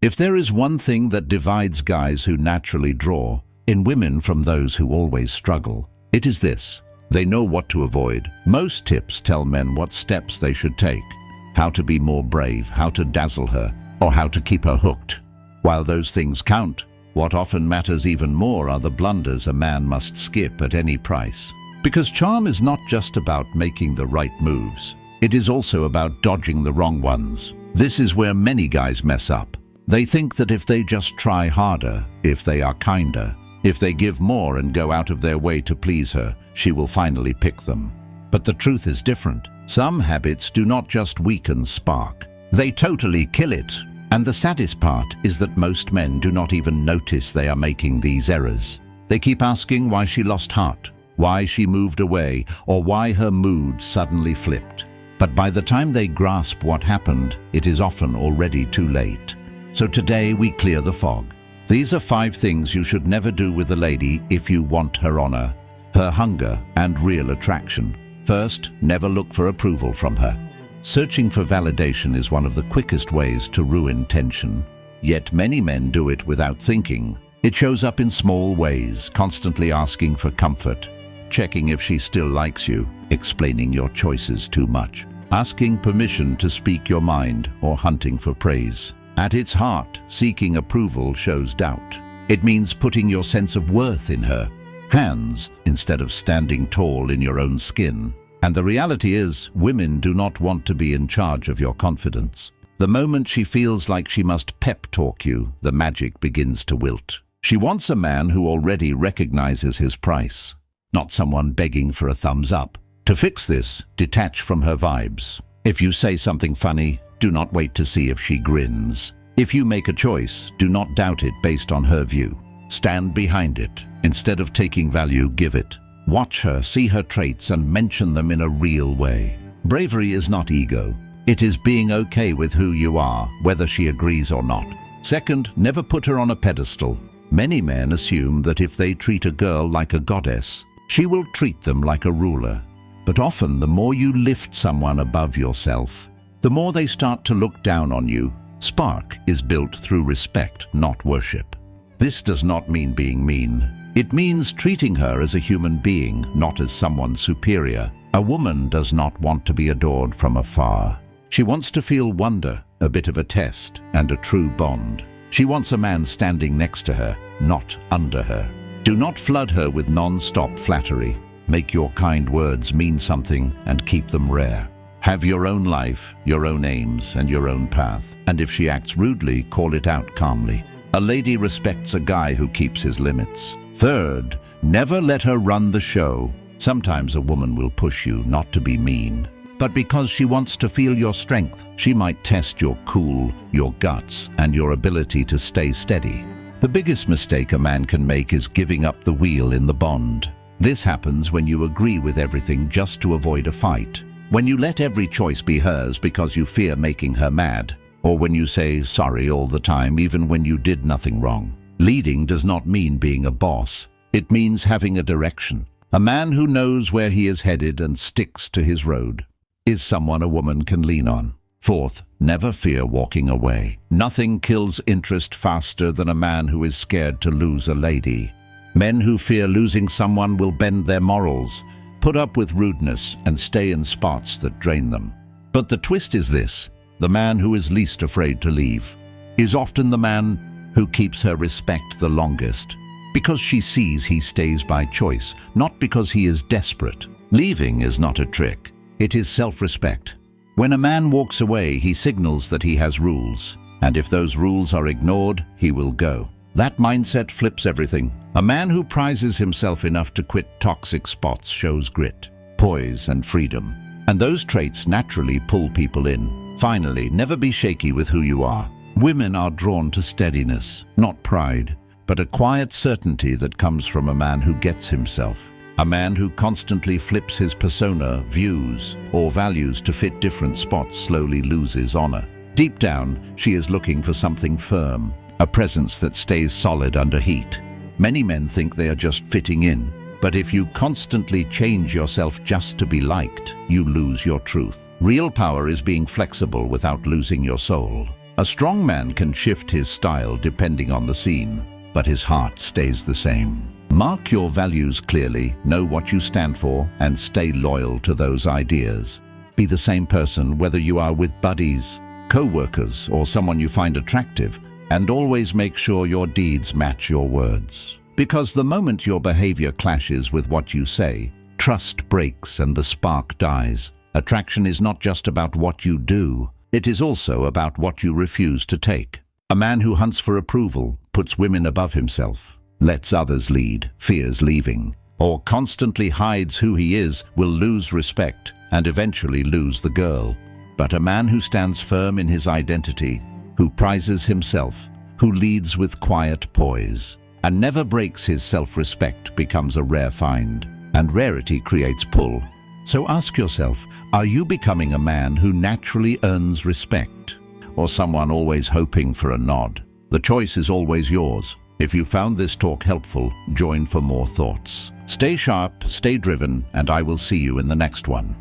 If there is one thing that divides guys who naturally draw in women from those who always struggle, it is this: they know what to avoid. Most tips tell men what steps they should take, how to be more brave, how to dazzle her, or how to keep her hooked. While those things count, what often matters even more are the blunders a man must skip at any price. Because charm is not just about making the right moves. It is also about dodging the wrong ones. This is where many guys mess up. They think that if they just try harder, if they are kinder, if they give more and go out of their way to please her, she will finally pick them. But the truth is different. Some habits do not just weaken spark. They totally kill it. And the saddest part is that most men do not even notice they are making these errors. They keep asking why she lost heart, why she moved away, or why her mood suddenly flipped. But by the time they grasp what happened, it is often already too late. So today we clear the fog. These are 5 things you should never do with a lady if you want her honor, her hunger, and real attraction. First, never look for approval from her. Searching for validation is one of the quickest ways to ruin tension, yet many men do it without thinking. It shows up in small ways, constantly asking for comfort, checking if she still likes you, explaining your choices too much, asking permission to speak your mind, or hunting for praise. At its heart, seeking approval shows doubt. It means putting your sense of worth in her hands instead of standing tall in your own skin. And the reality is, women do not want to be in charge of your confidence. The moment she feels like she must pep talk you, the magic begins to wilt. She wants a man who already recognizes his price, not someone begging for a thumbs up. To fix this, detach from her vibes. If you say something funny, do not wait to see if she grins. If you make a choice, do not doubt it based on her view. Stand behind it. Instead of taking value, give it. Watch her, see her traits, and mention them in a real way. Bravery is not ego. It is being okay with who you are, whether she agrees or not. Second, never put her on a pedestal. Many men assume that if they treat a girl like a goddess, she will treat them like a ruler. But often, the more you lift someone above yourself, the more they start to look down on you. Spark is built through respect, not worship. This does not mean being mean. It means treating her as a human being, not as someone superior. A woman does not want to be adored from afar. She wants to feel wonder, a bit of a test, and a true bond. She wants a man standing next to her, not under her. Do not flood her with non-stop flattery. Make your kind words mean something and keep them rare. Have your own life, your own aims, and your own path. And if she acts rudely, call it out calmly. A lady respects a guy who keeps his limits. Third, never let her run the show. Sometimes a woman will push you not to be mean, but because she wants to feel your strength. She might test your cool, your guts, and your ability to stay steady. The biggest mistake a man can make is giving up the wheel in the bond. This happens when you agree with everything just to avoid a fight. When you let every choice be hers because you fear making her mad, or when you say sorry all the time even when you did nothing wrong. Leading does not mean being a boss. It means having a direction. A man who knows where he is headed and sticks to his road is someone a woman can lean on. Fourth, never fear walking away. Nothing kills interest faster than a man who is scared to lose a lady. Men who fear losing someone will bend their morals, put up with rudeness, and stay in spots that drain them. But the twist is this: the man who is least afraid to leave is often the man who keeps her respect the longest, because she sees he stays by choice, not because he is desperate. Leaving is not a trick. It is self-respect. When a man walks away, he signals that he has rules, and if those rules are ignored, he will go. That mindset flips everything. A man who prizes himself enough to quit toxic spots shows grit, poise, and freedom. And those traits naturally pull people in. Finally, never be shaky with who you are. Women are drawn to steadiness, not pride, but a quiet certainty that comes from a man who gets himself. A man who constantly flips his persona, views, or values to fit different spots slowly loses honor. Deep down, she is looking for something firm, a presence that stays solid under heat. Many men think they are just fitting in, but if you constantly change yourself just to be liked, you lose your truth. Real power is being flexible without losing your soul. A strong man can shift his style depending on the scene, but his heart stays the same. Mark your values clearly, know what you stand for, and stay loyal to those ideas. Be the same person whether you are with buddies, co-workers, or someone you find attractive, and always make sure your deeds match your words. Because the moment your behavior clashes with what you say, trust breaks and the spark dies. Attraction is not just about what you do, it is also about what you refuse to take. A man who hunts for approval, puts women above himself, lets others lead, fears leaving, or constantly hides who he is will lose respect and eventually lose the girl. But a man who stands firm in his identity, who prizes himself, who leads with quiet poise, and never breaks his self-respect becomes a rare find, and rarity creates pull. So ask yourself, are you becoming a man who naturally earns respect, or someone always hoping for a nod? The choice is always yours. If you found this talk helpful, join for more thoughts. Stay sharp, stay driven, and I will see you in the next one.